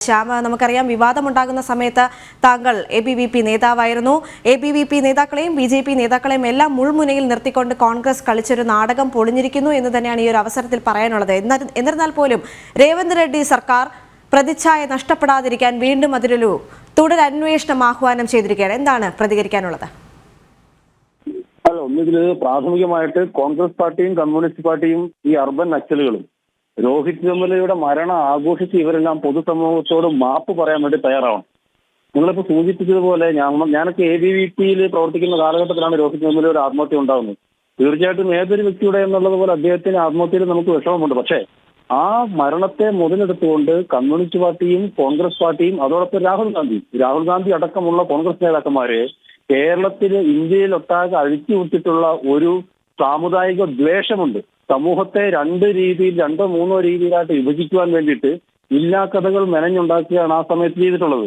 ശ്യാമ, നമുക്കറിയാം വിവാദമുണ്ടാകുന്ന സമയത്ത് താങ്കൾ ABVP നേതാവായിരുന്നു. ABVP നേതാക്കളെയും BJP നേതാക്കളെയും എല്ലാം മുൾമുനയിൽ നിർത്തിക്കൊണ്ട് കോൺഗ്രസ് കളിച്ചൊരു നാടകം പൊളിഞ്ഞിരിക്കുന്നു എന്ന് തന്നെയാണ് ഈ ഒരു അവസരത്തിൽ പറയാനുള്ളത്. എന്നിരുന്നാൽ പോലും രേവന്ത് റെഡ്ഡി സർക്കാർ പ്രതിച്ഛായ നഷ്ടപ്പെടാതിരിക്കാൻ വീണ്ടും അതിലൊരു തുടരന്വേഷണം ആഹ്വാനം ചെയ്തിരിക്കുകയാണ്. എന്താണ് പ്രതികരിക്കാനുള്ളത്? ഒന്നിതില് പ്രാഥമികമായിട്ട് കോൺഗ്രസ് പാർട്ടിയും കമ്മ്യൂണിസ്റ്റ് പാർട്ടിയും ഈ അർബൻ നക്സലുകളും രോഹിത് വെമുലയുടെ മരണം ആഘോഷിച്ച് ഇവരെല്ലാം പൊതുസമൂഹത്തോട് മാപ്പ് പറയാൻ വേണ്ടി തയ്യാറാവണം. നിങ്ങളിപ്പോ സൂചിപ്പിച്ചതുപോലെ ഞാനൊക്കെ ABVPയിൽ പ്രവർത്തിക്കുന്ന കാലഘട്ടത്തിലാണ് രോഹിത് വെമുലയുടെ ആത്മഹത്യ ഉണ്ടാകുന്നത്. തീർച്ചയായിട്ടും ഏതൊരു വ്യക്തിയുടെ എന്നുള്ളതുപോലെ അദ്ദേഹത്തിന്റെ ആത്മഹത്യയിൽ നമുക്ക് വിഷമമുണ്ട്. പക്ഷേ ആ മരണത്തെ മുതലെടുത്തുകൊണ്ട് കമ്മ്യൂണിസ്റ്റ് പാർട്ടിയും കോൺഗ്രസ് പാർട്ടിയും അതോടൊപ്പം രാഹുൽ ഗാന്ധി അടക്കമുള്ള കോൺഗ്രസ് നേതാക്കന്മാരെ കേരളത്തില് ഇന്ത്യയിലൊട്ടാകെ അഴിച്ചുവിട്ടിട്ടുള്ള ഒരു സാമുദായിക ദ്വേഷമുണ്ട്. സമൂഹത്തെ രണ്ടോ മൂന്നോ രീതിയിലായിട്ട് വിഭജിക്കുവാൻ വേണ്ടിയിട്ട് ഇല്ലാക്കഥകൾ മെനഞ്ഞുണ്ടാക്കുകയാണ് ആ സമയത്ത് ചെയ്തിട്ടുള്ളത്.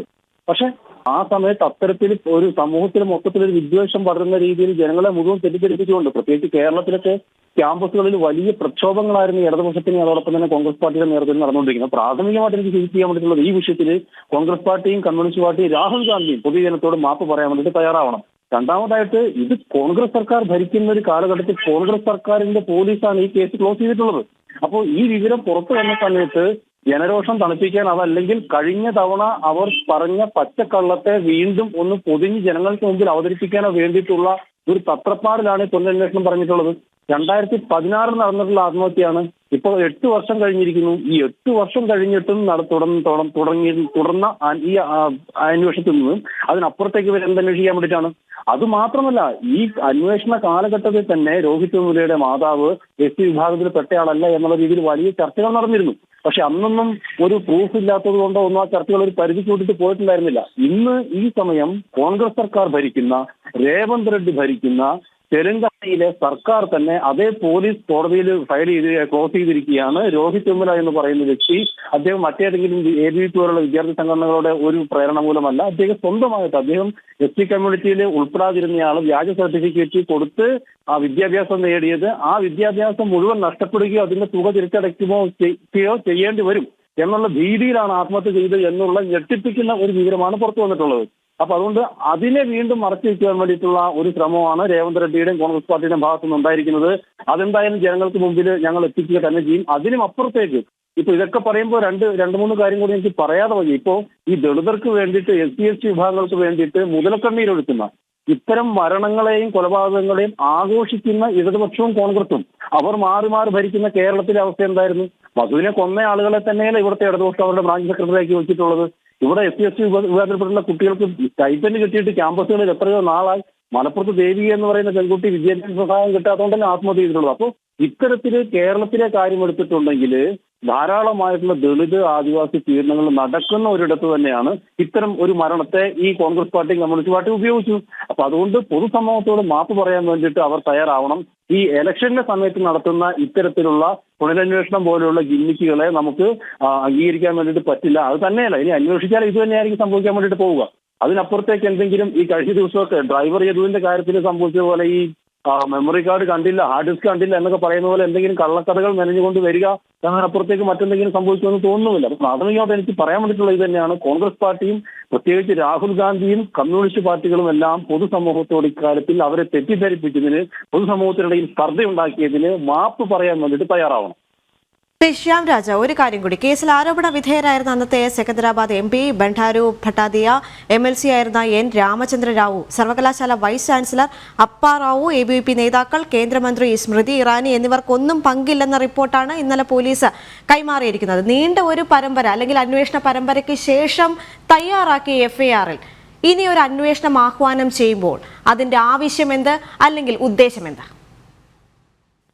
പക്ഷെ ആ സമയത്ത് അത്തരത്തിൽ ഒരു സമൂഹത്തിൽ മൊത്തത്തിലൊരു വിദ്വേഷം പടരുന്ന രീതിയിൽ ജനങ്ങളെ മുഴുവൻ തെറ്റിദ്ധരിപ്പിച്ചുകൊണ്ട് പ്രത്യേകിച്ച് കേരളത്തിലൊക്കെ ക്യാമ്പസുകളിൽ വലിയ പ്രക്ഷോഭങ്ങളായിരുന്നു ഇടതുപക്ഷത്തിന് അതോടൊപ്പം തന്നെ കോൺഗ്രസ് പാർട്ടിയുടെ നേതൃത്വത്തിൽ നടന്നുകൊണ്ടിരിക്കുന്നത്. പ്രാഥമികമായിട്ട് എനിക്ക് സൂചിപ്പിക്കാൻ ചെയ്യാൻ വേണ്ടിയിട്ടുള്ളത് ഈ വിഷയത്തിൽ കോൺഗ്രസ് പാർട്ടിയും കമ്മ്യൂണിസ്റ്റ് പാർട്ടിയും രാഹുൽ ഗാന്ധിയും പൊതുജനത്തോട് മാപ്പ് പറയാൻ വേണ്ടിയിട്ട് തയ്യാറാവണം. രണ്ടാമതായിട്ട് ഇത് കോൺഗ്രസ് സർക്കാർ ഭരിക്കുന്ന ഒരു കാലഘട്ടത്തിൽ കോൺഗ്രസ് സർക്കാരിന്റെ പോലീസാണ് ഈ കേസ് ക്ലോസ് ചെയ്തിട്ടുള്ളത്. അപ്പോൾ ഈ വിവരം പുറത്തു വന്ന സമയത്ത് ജനരോഷം തണുപ്പിക്കാൻ അതല്ലെങ്കിൽ കഴിഞ്ഞ തവണ അവർ പറഞ്ഞ പച്ചക്കള്ളത്തെ വീണ്ടും ഒന്ന് പൊതിഞ്ഞ് ജനങ്ങൾക്ക് മുമ്പിൽ അവതരിപ്പിക്കാനോ വേണ്ടിയിട്ടുള്ള ഒരു തത്രപ്പാടിലാണ് പുനരന്വേഷണം പറഞ്ഞിട്ടുള്ളത്. 2016 നടന്നിട്ടുള്ള ആത്മഹത്യയാണ്. ഇപ്പോൾ 8 വർഷം കഴിഞ്ഞിരിക്കുന്നു. ഈ 8 വർഷം കഴിഞ്ഞിട്ടും തുടർന്ന ഈ അന്വേഷണത്തിൽ നിന്നും അതിനപ്പുറത്തേക്ക് ഇവർ എന്തന്വേഷിക്കാൻ വേണ്ടിയിട്ടാണ്? അതുമാത്രമല്ല, ഈ അന്വേഷണ കാലഘട്ടത്തിൽ തന്നെ രോഹിത് വെമുലയുടെ മാതാവ് SC വിഭാഗത്തിൽ പെട്ടയാളല്ല എന്നുള്ള രീതിയിൽ വലിയ ചർച്ചകൾ നടന്നിരുന്നു. പക്ഷെ അന്നൊന്നും ഒരു പ്രൂഫ് ഇല്ലാത്തത് കൊണ്ടോ ഒന്നും ആ ചർച്ചകൾ ഒരു പരിധിക്ക് വിട്ടിട്ട് പോയിട്ടുണ്ടായിരുന്നില്ല. ഇന്ന് ഈ സമയം കോൺഗ്രസ് സർക്കാർ ഭരിക്കുന്ന രേവന്ത് റെഡ്ഡി ഭരിക്കുന്ന തെലങ്കാനയിലെ സർക്കാർ തന്നെ അതേ പോലീസ് കോടതിയിൽ ക്ലോസ് ചെയ്തിരിക്കുകയാണ്. രോഹിത് വെമുല എന്ന് പറയുന്ന വ്യക്തി അദ്ദേഹം മറ്റേതെങ്കിലും ABVP പോലുള്ള വിദ്യാർത്ഥി സംഘടനകളുടെ ഒരു പ്രേരണ മൂലമല്ല. അദ്ദേഹം സ്വന്തമായിട്ട് അദ്ദേഹം SC കമ്മ്യൂണിറ്റിയിൽ ഉൾപ്പെടാതിരുന്നയാൾ വ്യാജ സർട്ടിഫിക്കറ്റ് കൊടുത്ത് ആ വിദ്യാഭ്യാസം നേടിയത് ആ വിദ്യാഭ്യാസം മുഴുവൻ നഷ്ടപ്പെടുകയോ അതിന്റെ തുക തിരിച്ചടയ്ക്കുകയോ ചെയ്യേണ്ടി വരും എന്നുള്ള ഭീതിയിലാണ് ആത്മഹത്യ ചെയ്തത് എന്നുള്ള ഞെട്ടിപ്പിക്കുന്ന ഒരു വിവരമാണ് പുറത്തു വന്നിട്ടുള്ളത്. അപ്പൊ അതുകൊണ്ട് അതിനെ വീണ്ടും മറച്ചു വയ്ക്കാൻ വേണ്ടിയിട്ടുള്ള ഒരു ശ്രമമാണ് രേവന്ത് റെഡ്ഡിയുടെയും കോൺഗ്രസ് പാർട്ടിയുടെയും ഭാഗത്തുനിന്ന് ഉണ്ടായിരിക്കുന്നത്. അതെന്തായാലും ജനങ്ങൾക്ക് മുമ്പിൽ ഞങ്ങൾ എത്തിക്കുക തന്നെ ചെയ്യും. അതിനും അപ്പുറത്തേക്ക് ഇപ്പൊ ഇതൊക്കെ പറയുമ്പോൾ രണ്ട് മൂന്ന് കാര്യം കൂടി എനിക്ക് പറയാതെ വയ്യ. ഇപ്പോ ഈ ദളിതർക്ക് വേണ്ടിയിട്ട് SC വിഭാഗങ്ങൾക്ക് വേണ്ടിയിട്ട് മുതലക്കണ്ണീരൊഴുക്കുന്ന ഇത്തരം മരണങ്ങളെയും കൊലപാതകങ്ങളെയും ആഘോഷിക്കുന്ന ഇടതുപക്ഷവും കോൺഗ്രസും അവർ മാറി മാറി ഭരിക്കുന്ന കേരളത്തിലെ അവസ്ഥ എന്തായിരുന്നു? വധുവിനെ കൊന്ന ആളുകളെ തന്നെയല്ല ഇവിടുത്തെ ഇടതുപക്ഷം അവരുടെ ബ്രാഞ്ച് സെക്രട്ടറിയാക്കി വെച്ചിട്ടുള്ളത്. ഇവിടെ SC വിഭാഗത്തിൽപ്പെട്ടുള്ള കുട്ടികൾക്ക് സ്റ്റൈപ്പൻഡ് കിട്ടിയിട്ട് ക്യാമ്പസുകളിൽ എത്രയോ നാളായി. മലപ്പുറത്ത് ദേവി എന്ന് പറയുന്ന പെൺകുട്ടി വിദ്യാഭ്യാസ സഹായം കിട്ടാത്തതുകൊണ്ട് തന്നെ ആത്മഹത്യ ചെയ്തിട്ടുള്ളത്. അപ്പോൾ ഇത്തരത്തില് കേരളത്തിലെ കാര്യം എടുത്തിട്ടുണ്ടെങ്കിൽ ധാരാളമായിട്ടുള്ള ദളിത് ആദിവാസി പീഡനങ്ങൾ നടക്കുന്ന ഒരിടത്ത് തന്നെയാണ് ഇത്തരം ഒരു മരണത്തെ ഈ കോൺഗ്രസ് പാർട്ടിയും കമ്മ്യൂണിസ്റ്റ് പാർട്ടിയും ഉപയോഗിച്ചു. അപ്പൊ അതുകൊണ്ട് പൊതുസമൂഹത്തോട് മാപ്പ് പറയാൻ വേണ്ടിയിട്ട് അവർ തയ്യാറാവണം. ഈ ഇലക്ഷന്റെ സമയത്ത് നടത്തുന്ന ഇത്തരത്തിലുള്ള പുനരന്വേഷണം പോലെയുള്ള ഗിമ്മിക്കുകളെ നമുക്ക് അംഗീകരിക്കാൻ വേണ്ടിയിട്ട് പറ്റില്ല. അത് തന്നെയല്ല, ഇനി അന്വേഷിച്ചാൽ ഇത് തന്നെയായിരിക്കും സംഭവിക്കാൻ വേണ്ടിയിട്ട് പോവുക. അതിനപ്പുറത്തേക്ക് എന്തെങ്കിലും ഈ കഴിഞ്ഞ ദിവസമൊക്കെ ഡ്രൈവർ യദുവിന്റെ കാര്യത്തിൽ സംഭവിച്ചതുപോലെ ഈ മെമ്മറി കാർഡ് കണ്ടില്ല, ഹാർഡ് ഡിസ്ക് കണ്ടില്ല എന്നൊക്കെ പറയുന്ന പോലെ എന്തെങ്കിലും കള്ളക്കഥകൾ മെനഞ്ഞുകൊണ്ട് വരിക എന്നതിനപ്പുറത്തേക്ക് മറ്റെന്തെങ്കിലും സംഭവിക്കുമെന്ന് തോന്നുന്നില്ല. അപ്പൊ പ്രാഥമികമായിട്ട് എനിക്ക് പറയാൻ വേണ്ടിയിട്ടുള്ള ഇത് തന്നെയാണ്. കോൺഗ്രസ് പാർട്ടിയും പ്രത്യേകിച്ച് രാഹുൽ ഗാന്ധിയും കമ്മ്യൂണിസ്റ്റ് പാർട്ടികളും എല്ലാം പൊതുസമൂഹത്തോട് ഇക്കാര്യത്തിൽ അവരെ തെറ്റിദ്ധരിപ്പിച്ചതിന് പൊതുസമൂഹത്തിനിടയിൽ സ്പർദ്ധയുണ്ടാക്കിയതിന് മാപ്പ് പറയാൻ വേണ്ടിയിട്ട് തയ്യാറാവണം. ശ്യാം രാജ, ഒരു കാര്യം കൂടി. കേസിൽ ആരോപണ വിധേയരായിരുന്ന അന്നത്തെ സെക്കന്ദരാബാദ് MP ബണ്ഡാരു ഭട്ടാദിയ, MLC ആയിരുന്ന N രാമചന്ദ്ര റാവു, സർവകലാശാല വൈസ് ചാൻസലർ അപ്പ റാവു, ABVP നേതാക്കൾ, കേന്ദ്രമന്ത്രി സ്മൃതി ഇറാനി എന്നിവർക്കൊന്നും പങ്കില്ലെന്ന റിപ്പോർട്ടാണ് ഇന്നലെ പോലീസ് കൈമാറിയിരിക്കുന്നത്. നീണ്ട ഒരു പരമ്പര അല്ലെങ്കിൽ അന്വേഷണ പരമ്പരയ്ക്ക് ശേഷം തയ്യാറാക്കിയ FIR-ൽ ഇനി ഒരു അന്വേഷണം ആഹ്വാനം ചെയ്യുമ്പോൾ അതിന്റെ ആവശ്യം എന്ത്, അല്ലെങ്കിൽ ഉദ്ദേശം എന്താ?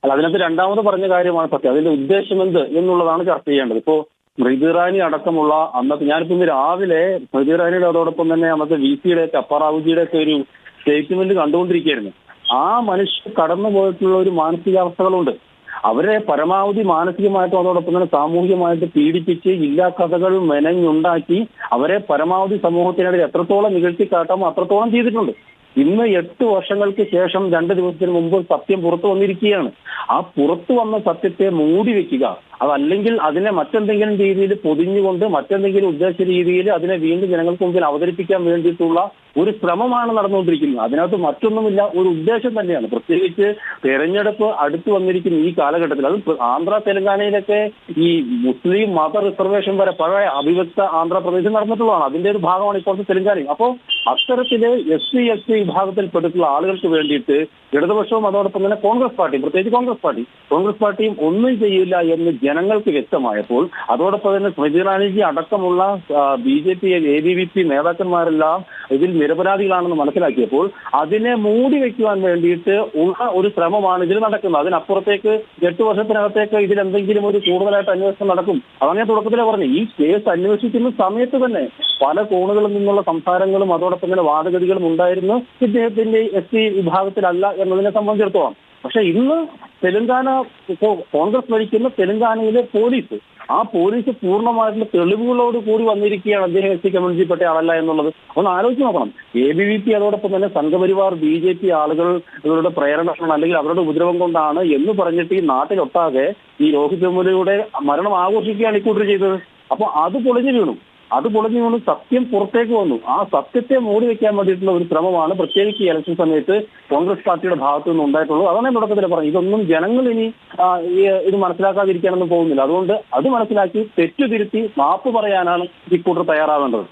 അതിനകത്ത് രണ്ടാമത് പറഞ്ഞ കാര്യമാണ് സത്യം. അതിന്റെ ഉദ്ദേശം എന്ത് എന്നുള്ളതാണ് ചർച്ച ചെയ്യേണ്ടത്. ഇപ്പോ സ്മൃതി ഇറാനി അടക്കമുള്ള അന്നത്തെ ഞാനിപ്പോ ഇന്ന് രാവിലെ സ്മൃതി ഇറാനിയുടെ അതോടൊപ്പം തന്നെ അന്നത്തെ VC-യുടെ അപ്പറാവുജിയുടെ ഒക്കെ ഒരു സ്റ്റേറ്റ്മെന്റ് കണ്ടുകൊണ്ടിരിക്കുകയായിരുന്നു. ആ മനുഷ്യർ കടന്നു പോയിട്ടുള്ള ഒരു മാനസികാവസ്ഥകളുണ്ട്. അവരെ പരമാവധി മാനസികമായിട്ടും അതോടൊപ്പം തന്നെ സാമൂഹികമായിട്ട് പീഡിപ്പിച്ച് ഇല്ലാ കഥകൾ മെനഞ്ഞുണ്ടാക്കി അവരെ പരമാവധി സമൂഹത്തിനിടയിൽ എത്രത്തോളം നികഴ്ത്തി കാട്ടാമോ അത്രത്തോളം ചെയ്തിട്ടുണ്ട്. ഇന്ന് 8 വർഷങ്ങൾക്ക് ശേഷം 2 ദിവസത്തിന് മുമ്പ് സത്യം പുറത്തു വന്നിരിക്കുകയാണ്. ആ പുറത്തു വന്ന സത്യത്തെ മൂടി വെക്കുക, അതല്ലെങ്കിൽ അതിനെ മറ്റെന്തെങ്കിലും രീതിയിൽ പൊതിഞ്ഞുകൊണ്ട് മറ്റെന്തെങ്കിലും ഉദ്ദേശ രീതിയിൽ അതിനെ വീണ്ടും ജനങ്ങൾക്ക് മുമ്പിൽ അവതരിപ്പിക്കാൻ വേണ്ടിയിട്ടുള്ള ഒരു ശ്രമമാണ് നടന്നുകൊണ്ടിരിക്കുന്നത്. അതിനകത്ത് മറ്റൊന്നുമില്ല, ഒരു ഉദ്ദേശം തന്നെയാണ്. പ്രത്യേകിച്ച് തെരഞ്ഞെടുപ്പ് അടുത്തു വന്നിരിക്കുന്ന ഈ കാലഘട്ടത്തിൽ, അത് ആന്ധ്ര തെലങ്കാനയിലൊക്കെ ഈ മുസ്ലിം മത റിസർവേഷൻ വരെ പഴയ അവിഭക്ത ആന്ധ്രാപ്രദേശിൽ നടന്നിട്ടുള്ളതാണ്. അതിന്റെ ഒരു ഭാഗമാണ് ഇപ്പോഴത്തെ തെലങ്കാനയും. അപ്പോൾ അത്തരത്തില് SC വിഭാഗത്തിൽപ്പെട്ടിട്ടുള്ള ആളുകൾക്ക് വേണ്ടിയിട്ട് ഇടതുപക്ഷവും അതോടൊപ്പം തന്നെ കോൺഗ്രസ് പാർട്ടിയും, പ്രത്യേകിച്ച് കോൺഗ്രസ് പാർട്ടിയും ഒന്നും ചെയ്യില്ല എന്ന് ജനങ്ങൾക്ക് വ്യക്തമായപ്പോൾ, അതോടൊപ്പം തന്നെ സ്മൃതി ഇറാനിജി അടക്കമുള്ള BJP ABVP നേതാക്കന്മാരെല്ലാം ഇതിൽ നിരപരാധികളാണെന്ന് മനസ്സിലാക്കിയപ്പോൾ അതിനെ മൂടി വെക്കുവാൻ വേണ്ടിയിട്ട് ഉള്ള ഒരു ശ്രമമാണ് ഇതിൽ നടക്കുന്നത്. അതിനപ്പുറത്തേക്ക് 8 വർഷത്തിനകത്തേക്ക് ഇതിലെന്തെങ്കിലും ഒരു കൂടുതലായിട്ട് അന്വേഷണം നടക്കും. അതങ്ങനെ തുടക്കത്തിലെ പറഞ്ഞു. ഈ കേസ് അന്വേഷിക്കുന്ന സമയത്ത് തന്നെ പല കോണുകളിൽ നിന്നുള്ള സംസാരങ്ങളും അതോടൊപ്പം തന്നെ വാദഗതികളും ഉണ്ടായിരുന്നു ഇദ്ദേഹത്തിന്റെ SC വിഭാഗത്തിലല്ല എന്നതിനെ സംബന്ധിച്ചിടത്തോളം. പക്ഷെ ഇന്ന് കോൺഗ്രസ് ഭരിക്കുന്ന തെലങ്കാനയിലെ പോലീസ് പൂർണ്ണമായിട്ടുള്ള തെളിവുകളോട് കൂടി വന്നിരിക്കുകയാണ് അദ്ദേഹം SC കമ്മ്യൂണിറ്റിയിൽപ്പെട്ട ആളല്ല എന്നുള്ളത്. ഒന്ന് ആലോചിച്ച് നോക്കണം. ABVP അതോടൊപ്പം തന്നെ സംഘപരിവാർ BJP ആളുകൾ ഇവരുടെ പ്രേരണ അല്ലെങ്കിൽ അവരുടെ ഉപദ്രവം കൊണ്ടാണ് എന്ന് പറഞ്ഞിട്ട് ഈ നാട്ടിലൊട്ടാകെ ഈ രോഹിത് വെമുലയുടെ മരണം ആഘോഷിക്കുകയാണ് ഇക്കൂട്ടർ ചെയ്തത്. അപ്പൊ അത് പൊളിഞ്ഞു വീണു, സത്യം പുറത്തേക്ക് വന്നു. ആ സത്യത്തെ മൂടി വെക്കാൻ വേണ്ടിയിട്ടുള്ള ഒരു ശ്രമമാണ് പ്രത്യേകിച്ച് ഈ ഇലക്ഷൻ സമയത്ത് കോൺഗ്രസ് പാർട്ടിയുടെ ഭാഗത്തു നിന്ന് ഉണ്ടായിട്ടുള്ളത്. അതാണ് തുടക്കത്തിൽ പറഞ്ഞു. ഇതൊന്നും ജനങ്ങൾ ഇനി ഇത് മനസ്സിലാക്കാതിരിക്കാനൊന്നും പോകുന്നില്ല. അതുകൊണ്ട് അത് മനസ്സിലാക്കി തെറ്റുതിരുത്തി മാപ്പ് പറയാനാണ് ഇക്കൂട്ടർ തയ്യാറാവേണ്ടത്.